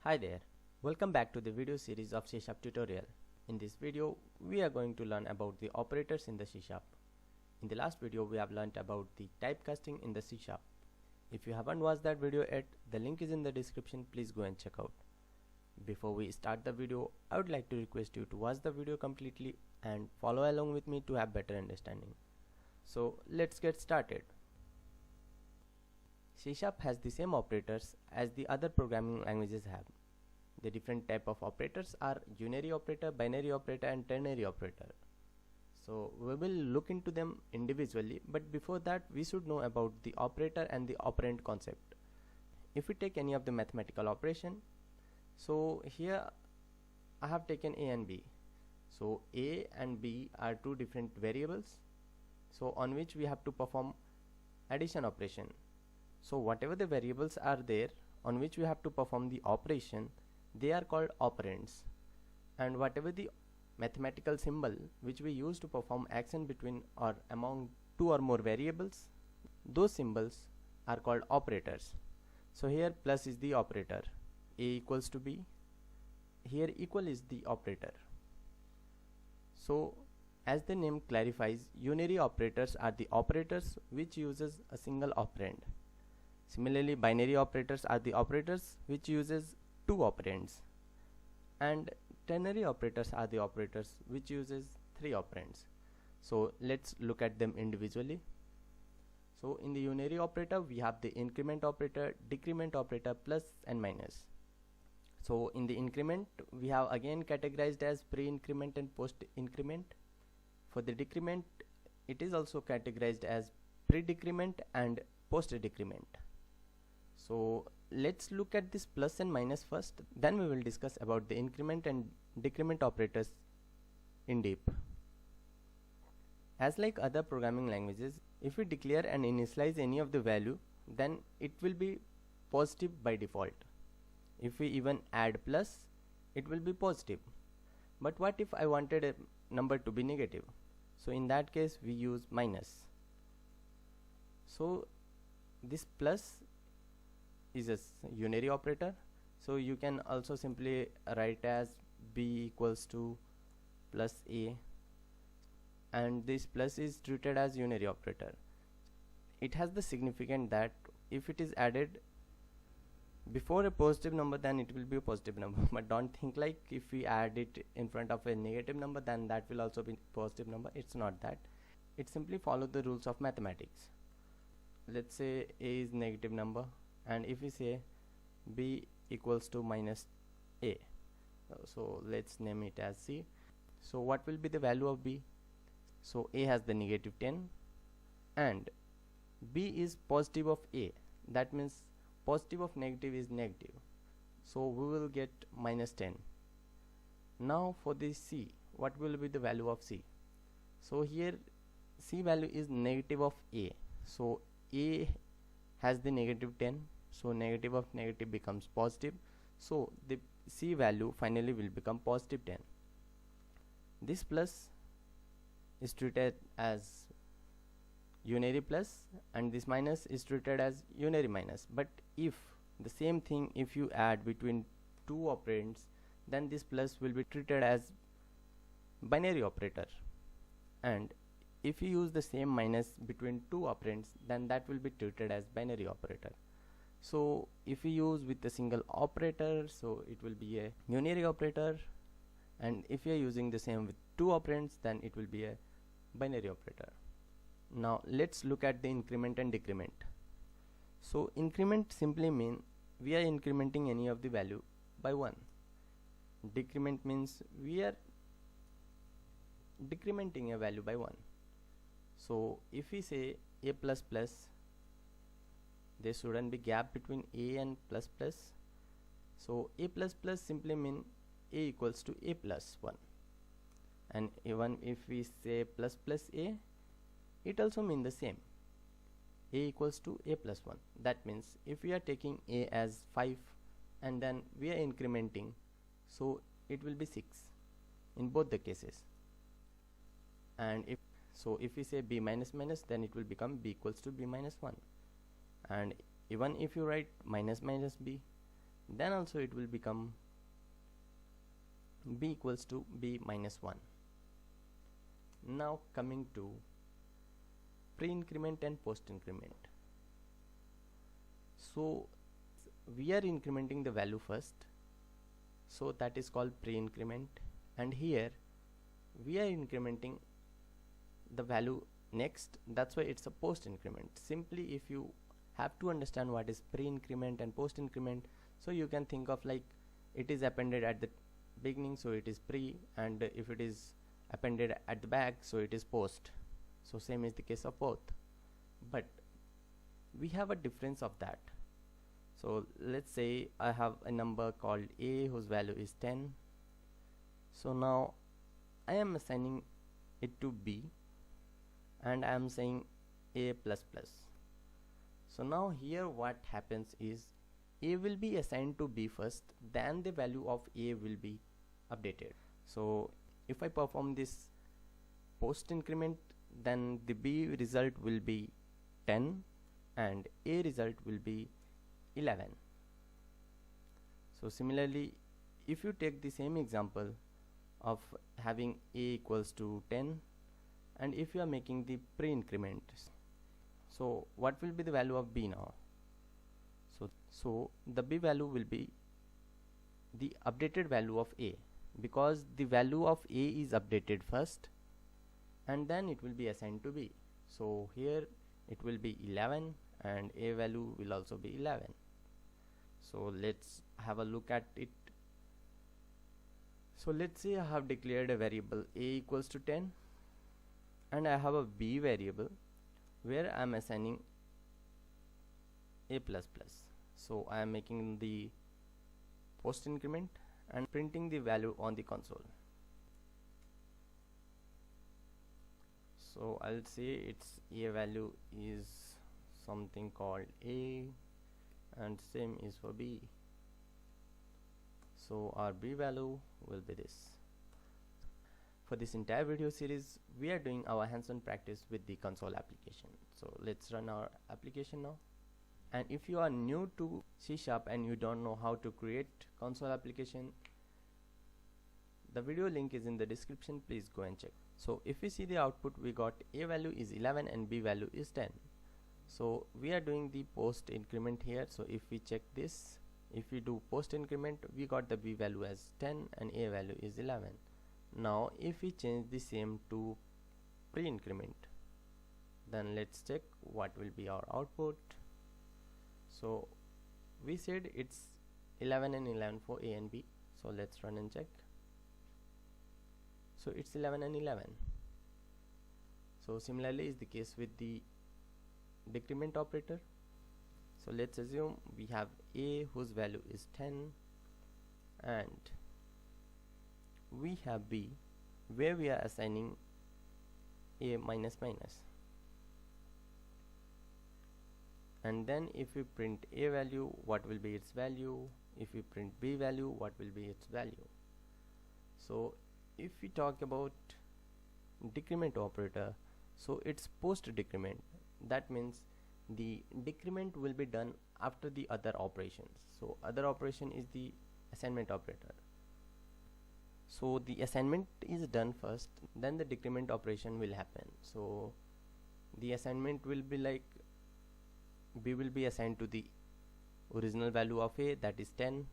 Hi there, welcome back to the video series of C# tutorial. In this video, we are going to learn about the operators in the C#. In the last video, we have learned about the typecasting in the C#. If you haven't watched that video yet, the link is in the description, please go and check out. Before we start the video, I would like to request you to watch the video completely and follow along with me to have better understanding. So let's get started. C# has the same operators as the other programming languages have. The different type of operators are unary operator, binary operator and ternary operator. So we will look into them individually, but before that we should know about the operator and the operand concept. If we take any of the mathematical operation, so here I have taken A and B. So A and B are two different variables, so on which we have to perform addition operation. So whatever the variables are there on which we have to perform the operation, they are called operands, and whatever the mathematical symbol which we use to perform action between or among two or more variables, those symbols are called operators. So here plus is the operator, A equals to B, here equal is the operator. So as the name clarifies, unary operators are the operators which uses a single operand. Similarly, binary operators are the operators which uses two operands, and ternary operators are the operators which uses three operands. So let's look at them individually. So in the unary operator we have the increment operator, decrement operator, plus and minus. So in the increment we have again categorized as pre-increment and post-increment. For the decrement it is also categorized as pre-decrement and post-decrement. So let's look at this plus and minus first, then we will discuss about the increment and decrement operators in deep. As like other programming languages, if we declare and initialize any of the value, then it will be positive by default. If we even add plus, it will be positive. But what if I wanted a number to be negative? So in that case we use minus. So this plus is a unary operator, so you can also simply write as B equals to plus A, and this plus is treated as unary operator. It has the significance that if it is added before a positive number, then it will be a positive number. But don't think like if we add it in front of a negative number, then that will also be positive number. It's not that. It simply follows the rules of mathematics. Let's say A is negative number, and if we say B equals to minus A, so let's name it as C. So what will be the value of B? So A has the negative 10 and B is positive of A, that means positive of negative is negative, so we will get minus 10. Now for the C, what will be the value of C? So here C value is negative of A, so A has the negative 10, so negative of negative becomes positive, so the C value finally will become positive 10. This plus is treated as unary plus and this minus is treated as unary minus. But if the same thing if you add between two operands, then this plus will be treated as binary operator, and if you use the same minus between two operands, then that will be treated as binary operator. So if we use with a single operator, so it will be a unary operator, and if we are using the same with two operands, then it will be a binary operator. Now let's look at the increment and decrement. So increment simply means we are incrementing any of the value by 1. Decrement means we are decrementing a value by 1. So if we say A plus plus, there shouldn't be gap between A and plus plus. So A plus plus simply mean A equals to A plus 1, and even if we say plus plus A, it also means the same, A equals to A plus 1. That means if we are taking A as 5 and then we are incrementing, so it will be 6 in both the cases. And if we say B minus minus, then it will become B equals to B minus 1. And even if you write minus minus B, then also it will become b equals to b minus 1. Now coming to pre-increment and post-increment. So we are incrementing the value first, so that is called pre-increment, and here we are incrementing the value next, that's why it's a post-increment. Simply if you have to understand what is pre-increment and post-increment, so you can think of like it is appended at the beginning, so it is pre, and if it is appended at the back, so it is post. So same is the case of both, but we have a difference of that. So let's say I have a number called a whose value is 10. So now I am assigning it to b, and I am saying a plus plus. So now here what happens is a will be assigned to b first, then the value of a will be updated. So if I perform this post increment, then the b result will be 10 and a result will be 11. So similarly, if you take the same example of having a equals to 10, and if you are making the pre-increment, so what will be the value of b now? So the b value will be the updated value of a, because the value of a is updated first and then it will be assigned to b. So here it will be 11 and a value will also be 11. So let's have a look at it. So let's say I have declared a variable a equals to 10 and I have a b variable where I am assigning a plus plus. So I am making the post increment and printing the value on the console. So I'll say its a value is something called a, and same is for b. So our b value will be this. For this entire video series, we are doing our hands-on practice with the console application. So let's run our application now. And if you are new to C# and you don't know how to create console application, the video link is in the description, please go and check. So if we see the output, we got a value is 11 and b value is 10. So we are doing the post increment here. So if we check this, if we do post increment, we got the b value as 10 and a value is 11. Now if we change the same to pre increment, then let's check what will be our output. So we said it's 11 and 11 for a and b, so let's run and check. So it's 11 and 11. So similarly is the case with the decrement operator. So let's assume we have a whose value is 10 and we have b where we are assigning a minus minus, and then if we print a value, what will be its value? If we print b value, what will be its value? So if we talk about decrement operator, so it's post decrement. That means the decrement will be done after the other operations. So other operation is the assignment operator. So the assignment is done first, then the decrement operation will happen. So the assignment will be like b will be assigned to the original value of a, that is 10,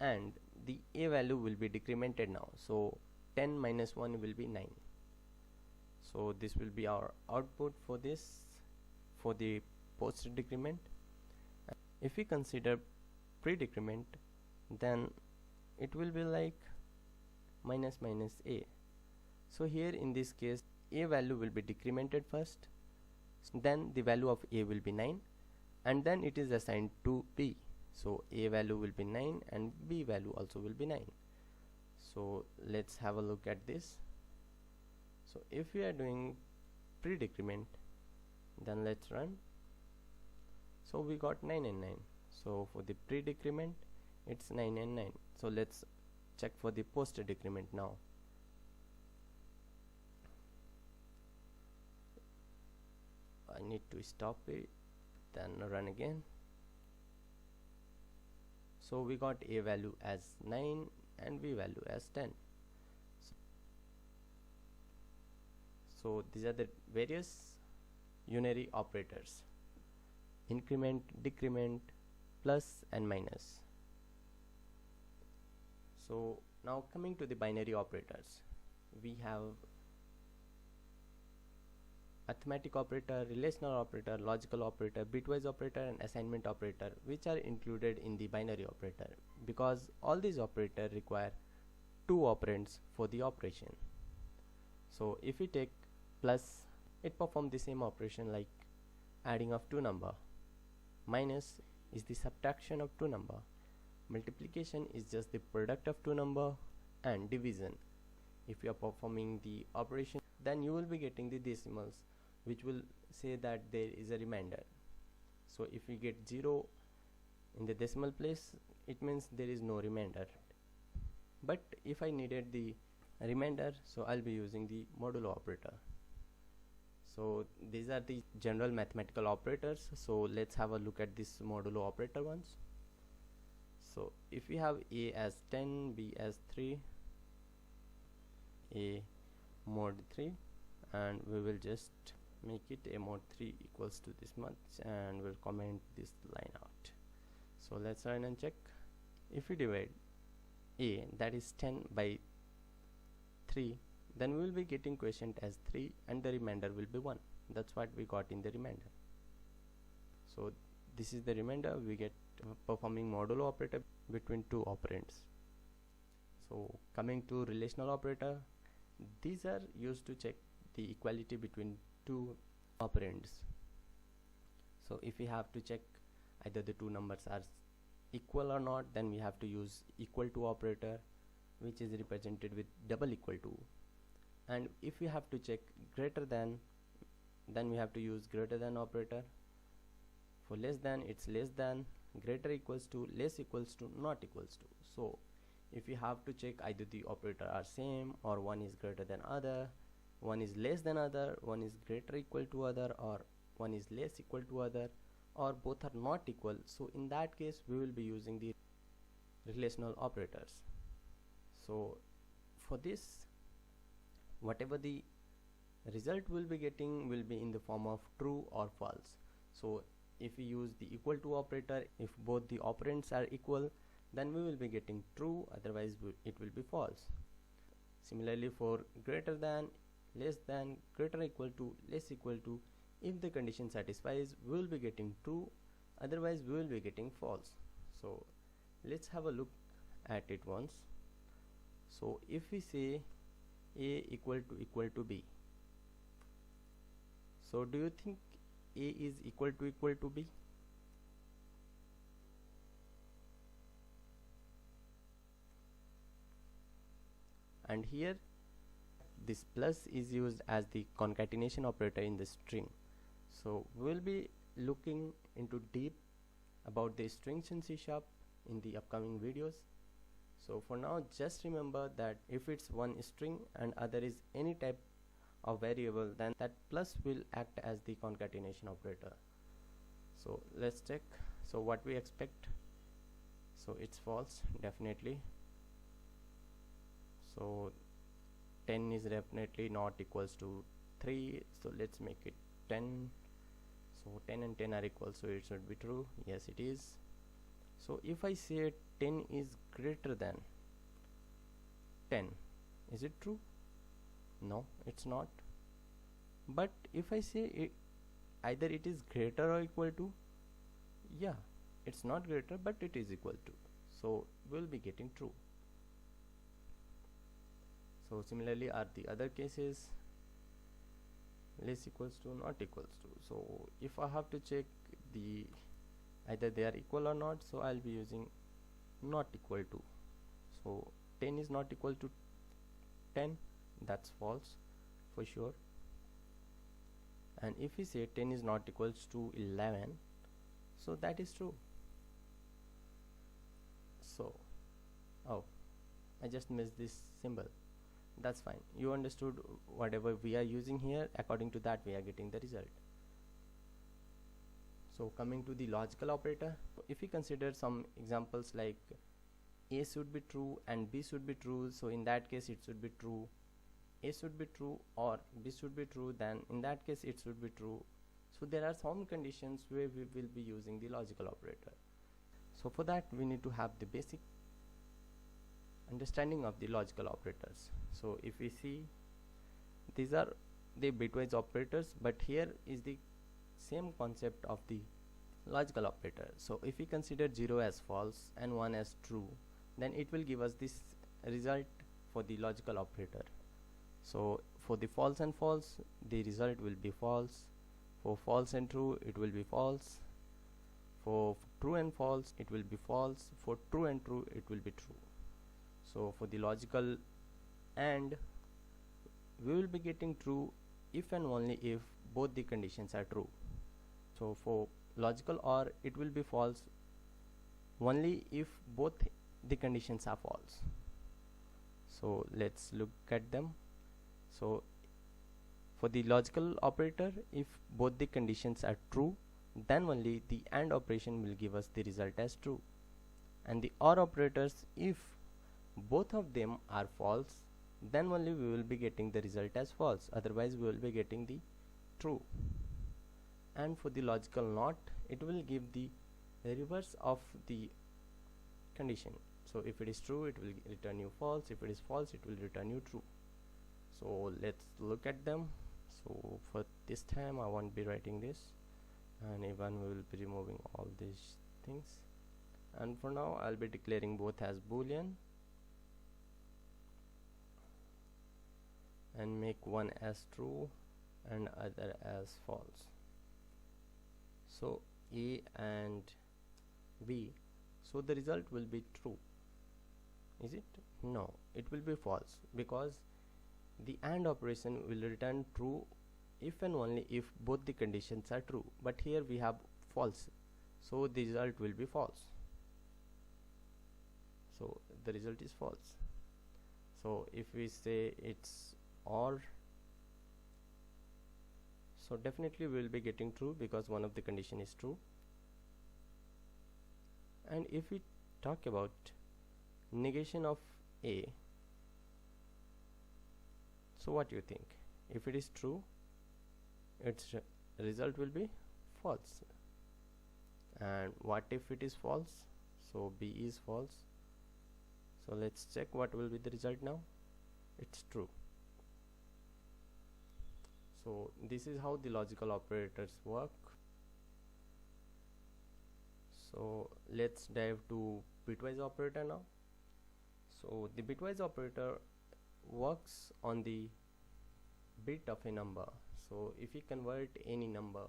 and the a value will be decremented now. So 10 minus 1 will be 9. So this will be our output for this, for the post decrement. If we consider pre decrement, then it will be like minus minus a. So here in this case, a value will be decremented first, then the value of a will be 9, and then it is assigned to b. So a value will be 9 and b value also will be 9. So let's have a look at this. So if we are doing pre decrement, then let's run. So we got 9 and 9. So for the pre decrement, it's 9 and 9. So let's check for the post decrement now. I need to stop it, then run again. So we got a value as 9 and b value as 10. So these are the various unary operators: increment, decrement, plus and minus. So now coming to the binary operators, we have arithmetic operator, relational operator, logical operator, bitwise operator and assignment operator, which are included in the binary operator because all these operators require two operands for the operation. So if we take plus, it performs the same operation like adding of two number. Minus is the subtraction of two number. Multiplication is just the product of two number, and division, if you are performing the operation, then you will be getting the decimals, which will say that there is a remainder. So if we get 0 in the decimal place, it means there is no remainder. But if I needed the remainder, so I'll be using the modulo operator. So these are the general mathematical operators. So let's have a look at this modulo operator ones. So if we have a as 10, b as 3, a mod 3, and we will just make it a mod 3 equals to this much, and we'll comment this line out. So let's run and check. If we divide a, that is 10, by 3, then we will be getting quotient as 3 and the remainder will be 1. That's what we got in the remainder. So this is the remainder we get performing modulo operator between two operands. So coming to relational operator, these are used to check the equality between two operands. So if we have to check either the two numbers are equal or not, then we have to use equal to operator, which is represented with double equal to. And if we have to check greater than, then we have to use greater than operator. For less than, it's less than, greater equals to, less equals to, not equals to. So if we have to check either the operator are same, or one is greater than other, one is less than other, one is greater equal to other, or one is less equal to other, or both are not equal, so in that case we will be using the relational operators. So for this, whatever the result will be getting will be in the form of true or false. So if we use the equal to operator, if both the operands are equal, then we will be getting true, otherwise it will be false. Similarly for greater than, less than, greater equal to, less equal to, if the condition satisfies, we will be getting true, otherwise we will be getting false. So let's have a look at it once. So if we say a equal to b, so do you think a is equal to b? And here this plus is used as the concatenation operator in the string. So we will be looking into deep about the strings in C# in the upcoming videos. So for now, just remember that if it's one string and other is any type of variable, then that plus will act as the concatenation operator. So let's check. So what we expect, so it's false definitely. So 10 is definitely not equals to 3, so let's make it 10. So 10 and 10 are equal, so it should be true. Yes, it is. So if I say 10 is greater than 10, is it true? No, it's not. But if I say it, either it is greater or equal to, yeah, it's not greater but it is equal to, so we'll be getting true. So similarly are the other cases, less equals to, not equals to. So if I have to check the either they are equal or not, so I'll be using not equal to. So 10 is not equal to 10, that's false for sure. And if we say 10 is not equals to 11, so that is true. So oh, I just missed this symbol. That's fine, you understood whatever we are using here, according to that we are getting the result. So coming to the logical operator, if we consider some examples like A should be true and B should be true, so in that case it should be true. A should be true or B should be true, then in that case it should be true. So there are some conditions where we will be using the logical operator. So for that we need to have the basic understanding of the logical operators. So if we see, these are the bitwise operators, but here is the same concept of the logical operator. So if we consider 0 as false and 1 as true, then it will give us this result for the logical operator. So for the false and false, the result will be false. For false and true, it will be false. For true and false, it will be false. For true and true, it will be true. So for the logical AND, we will be getting true if and only if both the conditions are true. So for logical OR, it will be false only if both the conditions are false. So let's look at them. So for the logical operator, if both the conditions are true, then only the AND operation will give us the result as true. And the OR operators, if both of them are false, then only we will be getting the result as false, otherwise we will be getting the true. And for the logical NOT, it will give the reverse of the condition. So if it is true, it will return you false. If it is false, it will return you true. So let's look at them. So for this time I won't be writing this, and even we will be removing all these things, and for now I'll be declaring both as boolean and make one as true and other as false. So A and B, so the result will be true, is it? No, it will be false, because the AND operation will return true if and only if both the conditions are true, but here we have false, so the result will be false. So the result is false. So if we say it's OR, so definitely we will be getting true because one of the condition is true. And if we talk about negation of A, so what do you think? If it is true, its result will be false. And what if it is false? So B is false. So let's check what will be the result now. It's true. So this is how the logical operators work. So let's dive to bitwise operator now. So the bitwise operator works on the bit of a number. So if we convert any number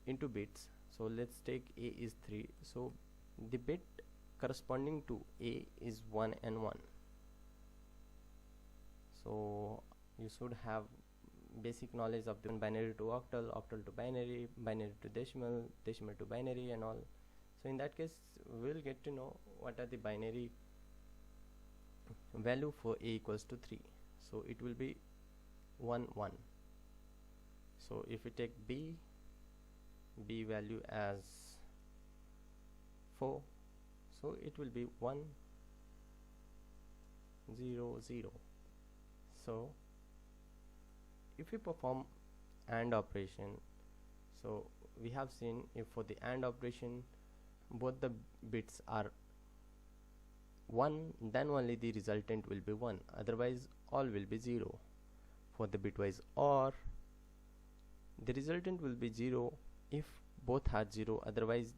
into bits, so let's take A is 3, so the bit corresponding to A is 1 and 1. So you should have basic knowledge of the binary to octal, octal to binary, binary to decimal, decimal to binary and all. So in that case we'll get to know what are the binary value for A equals to 3. So it will be 1 1. So if we take B value as 4, so it will be 1 0 0. So if we perform AND operation, so we have seen if for the AND operation both the bits are 1, then only the resultant will be 1, otherwise all will be 0. For the bitwise OR, the resultant will be 0 if both are 0, otherwise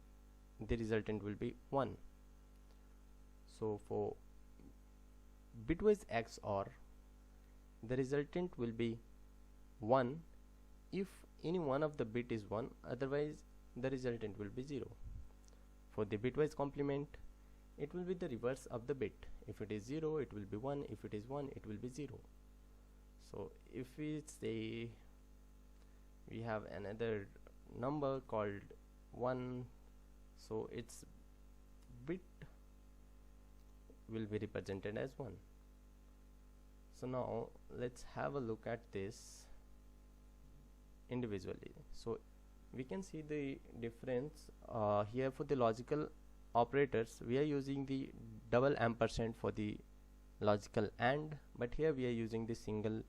the resultant will be 1. So for bitwise XOR, the resultant will be 1 if any one of the bit is 1, otherwise the resultant will be 0. For the bitwise complement, it will be the reverse of the bit. If it is 0, it will be 1. If it is 1, it will be 0. So if we say we have another number called 1, so its bit will be represented as 1. So now let's have a look at this individually. So we can see the difference here. For the logical operators we are using the double ampersand for the logical AND, but here we are using the single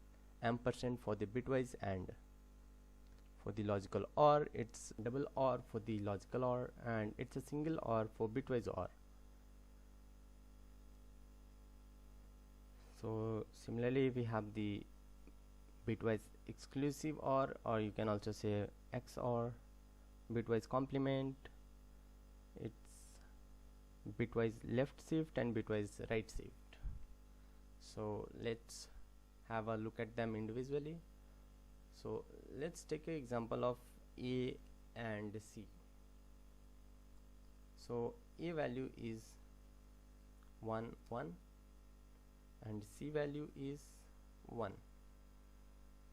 ampersand for the bitwise AND. For the logical OR it's double OR for the logical OR, and it's a single OR for bitwise OR. So similarly we have the bitwise exclusive OR, or you can also say XOR, bitwise complement, it's bitwise left shift and bitwise right shift. So let's have a look at them individually. So let's take an example of A and C. So A value is 1 1 and C value is 1.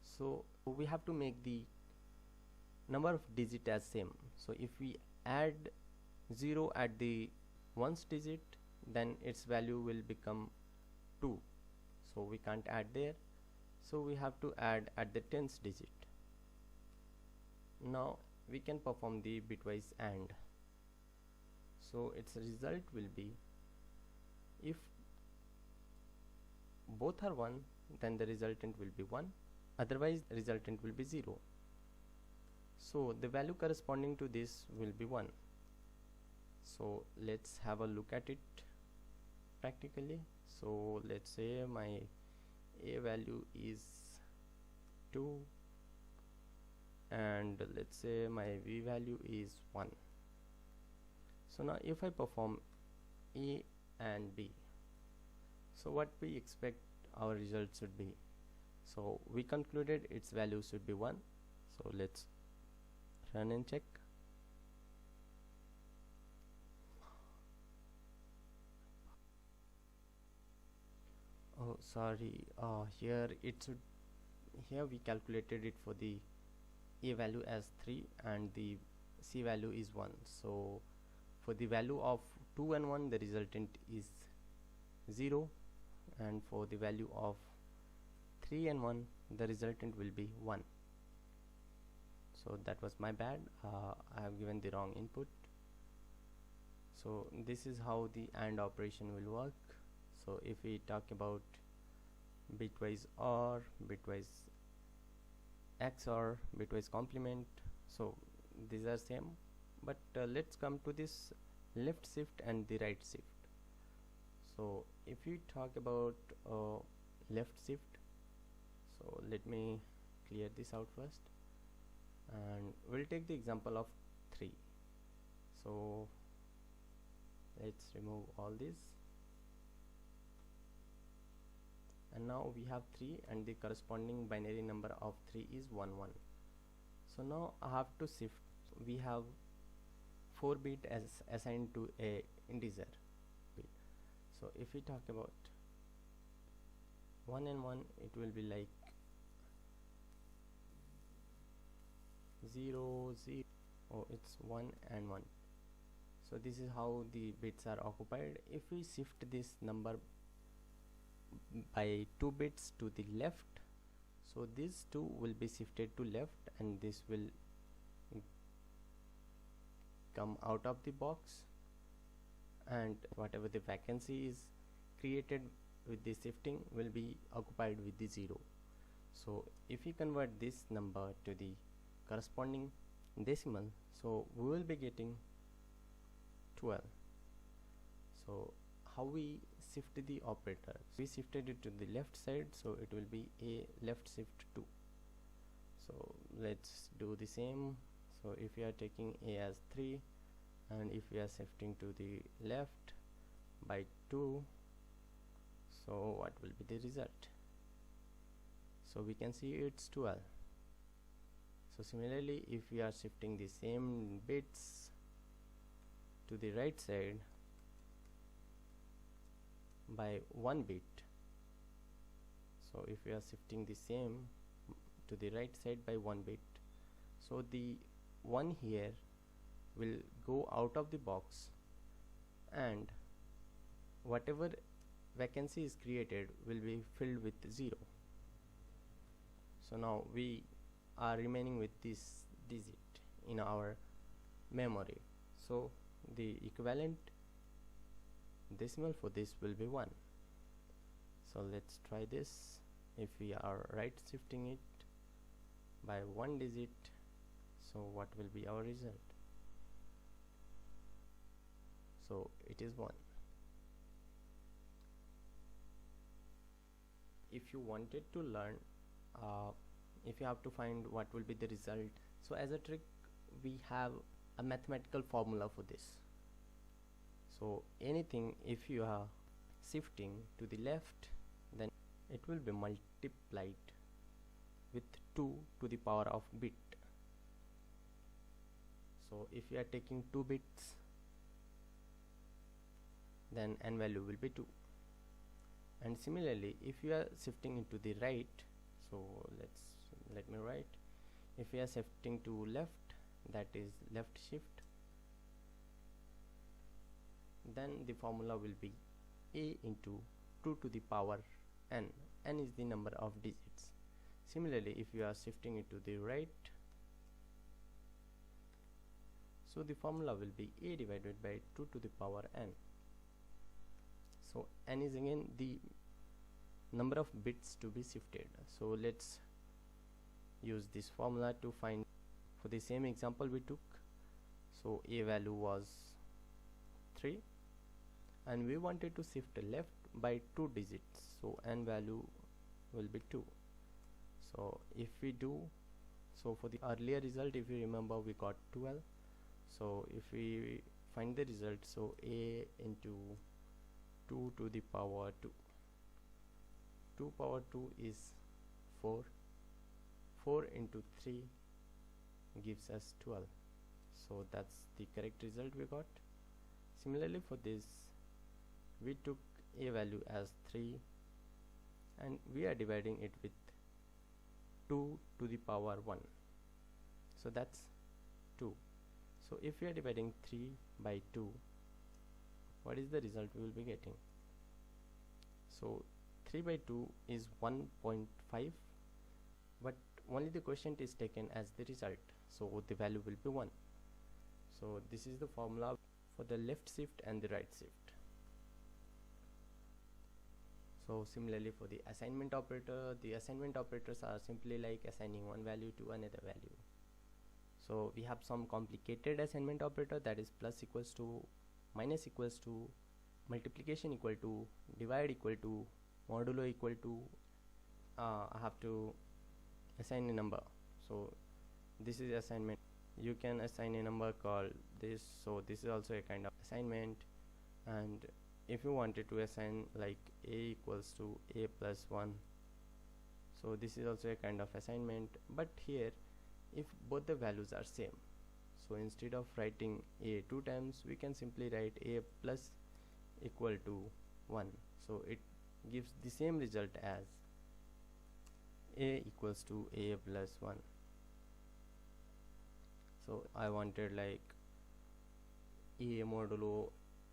So we have to make the number of digit as same. So if we add 0 at the 1st digit, then its value will become 2, so we can't add there. So we have to add at the 10th digit. Now we can perform the bitwise AND. So its result will be, if both are 1, then the resultant will be 1, otherwise the resultant will be 0. So the value corresponding to this will be 1. So let's have a look at it practically. So let's say my A value is 2 and let's say my V value is 1. So now if I perform A and B, so what we expect our result should be. So we concluded its value should be 1. So let's run and check. Oh sorry, here we calculated it for the A value as 3 and the C value is 1. So for the value of 2 and 1 the resultant is 0, and for the value of 3 and 1 the resultant will be 1. So that was my bad, I have given the wrong input. So this is how the AND operation will work. So if we talk about bitwise OR, bitwise XOR, bitwise complement, so these are same, but let's come to this left shift and the right shift. So if we talk about left shift, so let me clear this out first and we'll take the example of 3. So let's remove all this, and now we have 3 and the corresponding binary number of 3 is 1 1. So now I have to shift. We have 4 bit as assigned to a integer bit. So if we talk about 1 and 1, it will be like 0 0. Oh, it's 1 and 1. So this is how the bits are occupied. If we shift this number by 2 bits to the left, so these 2 will be shifted to left and this will come out of the box, and whatever the vacancy is created with the shifting will be occupied with the 0. So if we convert this number to the corresponding decimal, so we will be getting 12. So how we shift the operator? We shifted it to the left side, so it will be a left shift 2. So let's do the same. So if we are taking A as 3 and if we are shifting to the left by 2, so what will be the result? So we can see it's 12. So similarly, if we are shifting the same bits to the right side by 1 bit, so if we are shifting the same to the right side by 1 bit, so the 1 here will go out of the box and whatever vacancy is created will be filled with 0. So now we are remaining with this digit. in our memory. So the equivalent decimal for this will be 1. So let's try this. If we are right shifting it by 1 digit, so what will be our result? So it is 1. If you wanted to learn, if you have to find what will be the result, so as a trick we have a mathematical formula for this. So anything, if you are shifting to the left, then it will be multiplied with 2 to the power of bit. So if you are taking 2 bits, then n value will be 2. And similarly, if you are shifting into the right, so let me write, if you are shifting to left, that is left shift, then the formula will be a into 2 to the power n. N is the number of digits. Similarly, if you are shifting into the right, so the formula will be a divided by 2 to the power n. So n is again the number of bits to be shifted. So let's use this formula to find. For the same example we took, so a value was 3 and we wanted to shift left by 2 digits, so n value will be 2. So if we do, so for the earlier result, if you remember, we got 12. So if we find the result, so a into 2 to the power 2, 2 power 2 is 4, 4 into 3 gives us 12. So that's the correct result we got. Similarly for this, we took a value as 3 and we are dividing it with 2 to the power 1, so that's 2. So if we are dividing 3 by 2, what is the result we will be getting? So 3 by 2 is 1.5, but only the quotient is taken as the result, so the value will be 1. So this is the formula for the left shift and the right shift. So similarly for the assignment operator, the assignment operators are simply like assigning one value to another value. So we have some complicated assignment operator, that is plus equals to, minus equals to, multiplication equal to, divide equal to, modulo equal to. I have to assign a number, so this is assignment. You can assign a number called this, so this is also a kind of assignment. And if you wanted to assign like a equals to a plus 1, so this is also a kind of assignment. But here, if both the values are same, so instead of writing a 2 times, we can simply write a plus equal to 1, so it gives the same result as a equals to a plus 1. So I wanted like a modulo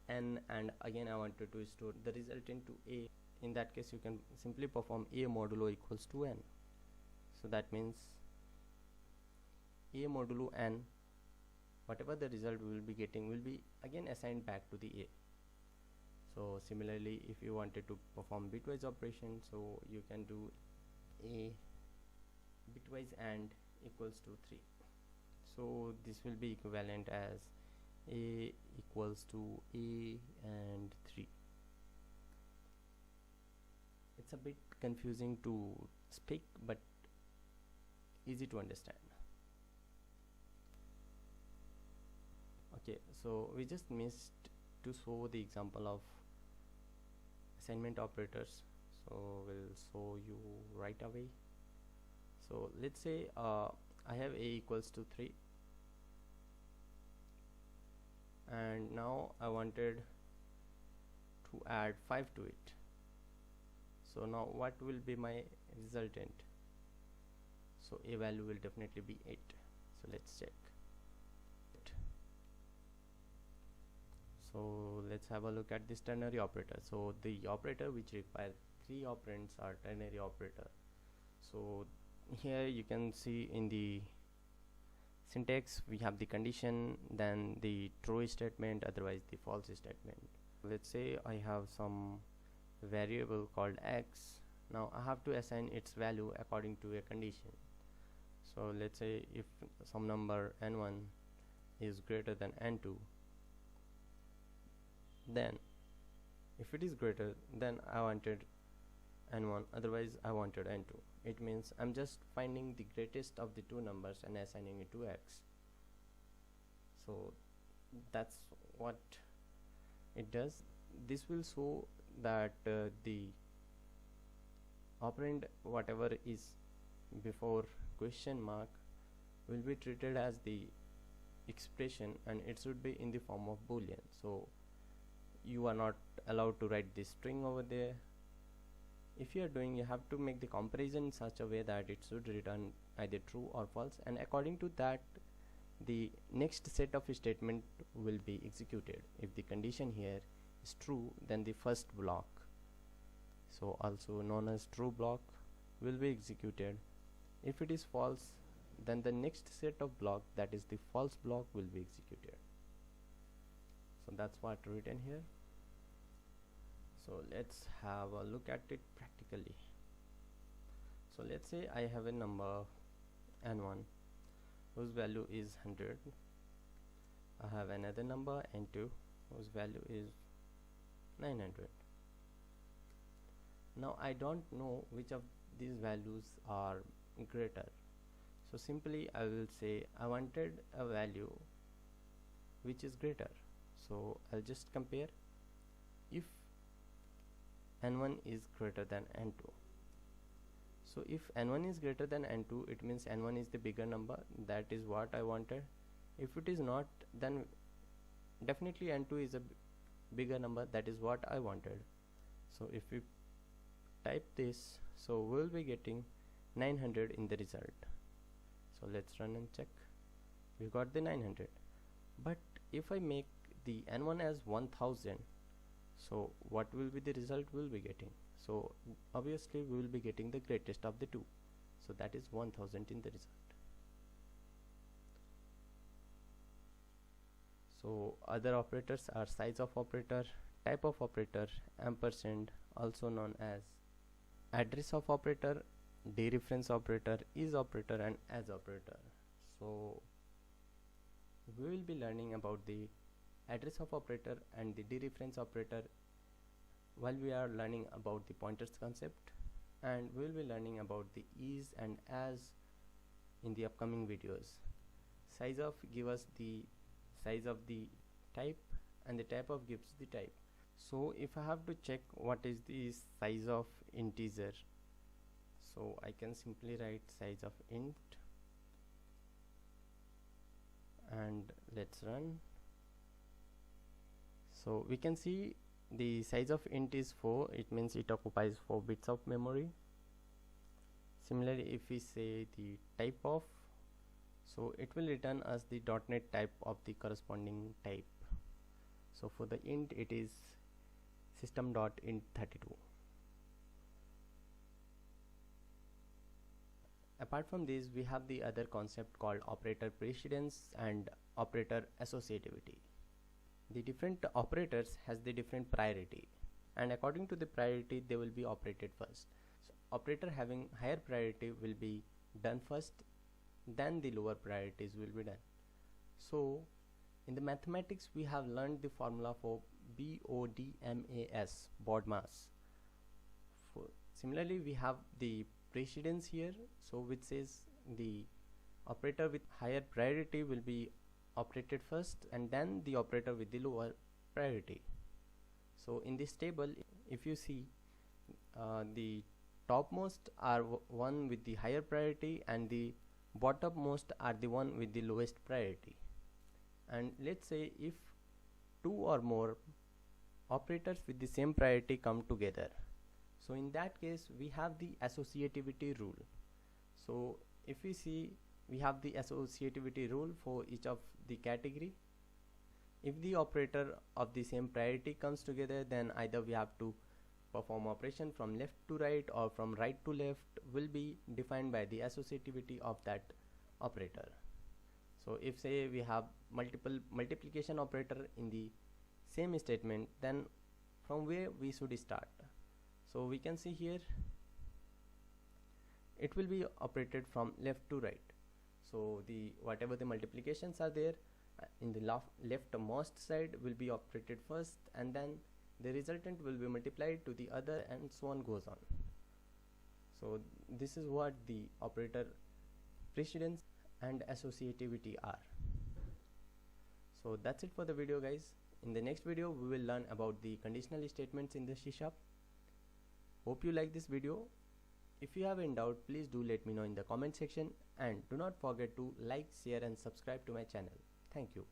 n, and again I wanted to store the result into a. In that case, you can simply perform a modulo equals to n. So that means a modulo n, whatever the result we will be getting, will be again assigned back to the a. So similarly, if you wanted to perform bitwise operation, so you can do a bitwise and equals to 3. So this will be equivalent as a equals to a and 3. It's a bit confusing to speak, but easy to understand. Okay, so we just missed to show the example of assignment operators, so we'll show you right away. So let's say I have a equals to 3, and now I wanted to add 5 to it. So now what will be my resultant? So a value will definitely be 8. So let's check. So let's have a look at this ternary operator. So the operator which requires 3 operands are ternary operator. So here you can see in the syntax, we have the condition, then the true statement, otherwise the false statement. Let's say I have some variable called x. Now I have to assign its value according to a condition. So let's say if some number n1 is greater than n2, then if it is greater, then I wanted n1, otherwise I wanted n2. It means I'm just finding the greatest of the two numbers and assigning it to x. So that's what it does. This will show that the operand whatever is before question mark will be treated as the expression, and it should be in the form of boolean. So you are not allowed to write this string over there. If you are doing, you have to make the comparison in such a way that it should return either true or false, and according to that the next set of statement will be executed. If the condition here is true, then the first block, so also known as true block, will be executed. If it is false, then the next set of block, that is the false block, will be executed. So that's what written here. So let's have a look at it practically. So let's say I have a number n1 whose value is 100. I have another number n2 whose value is 900. Now I don't know which of these values are greater. So simply I will say I wanted a value which is greater. So I'll just compare if n1 is greater than n2. So if n1 is greater than n2, it means n1 is the bigger number. That is what I wanted. If it is not, then definitely n2 is a bigger number. That is what I wanted. So if we type this, so we'll be getting 900 in the result. So let's run and check. We got the 900. But if I make the n1 as 1000, so what will be the result we'll be getting? So obviously we will be getting the greatest of the two. So that is 1000 in the result. So other operators are size of operator, type of operator, ampersand, also known as address of operator, dereference operator, is operator, and as operator. So we will be learning about the address of operator and the dereference operator while we are learning about the pointers concept, and we will be learning about the is and as in the upcoming videos. Size of give us the size of the type, and the type of gives the type. So if I have to check what is the size of integer, so I can simply write size of int, and let's run. So we can see the size of int is 4. It means it occupies 4 bits of memory. Similarly, if we say the type of, so it will return us the .NET type of the corresponding type. So for the int, it is system.int32. Apart from this, we have the other concept called operator precedence and operator associativity. The different operators has the different priority, and according to the priority they will be operated first. So operator having higher priority will be done first, then the lower priorities will be done. So in the mathematics we have learned the formula for BODMAS, BODMAS. Similarly we have the precedence here, so which says the operator with higher priority will be operated first, and then the operator with the lower priority. So in this table, if you see, the topmost are one with the higher priority, and the bottommost are the one with the lowest priority. And let's say if two or more operators with the same priority come together, so in that case we have the associativity rule. So if we see, we have the associativity rule for each of the category. If the operator of the same priority comes together, then either we have to perform operation from left to right or from right to left, will be defined by the associativity of that operator. So if say we have multiple multiplication operator in the same statement, then from where we should start? So we can see here it will be operated from left to right. So the whatever the multiplications are there in the leftmost side will be operated first, and then the resultant will be multiplied to the other, and so on goes on. So this is what the operator precedence and associativity are. So that's it for the video, guys. In the next video we will learn about the conditional statements in the C#. Hope you like this video. If you have any doubt, please do let me know in the comment section, and do not forget to like, share and subscribe to my channel. Thank you.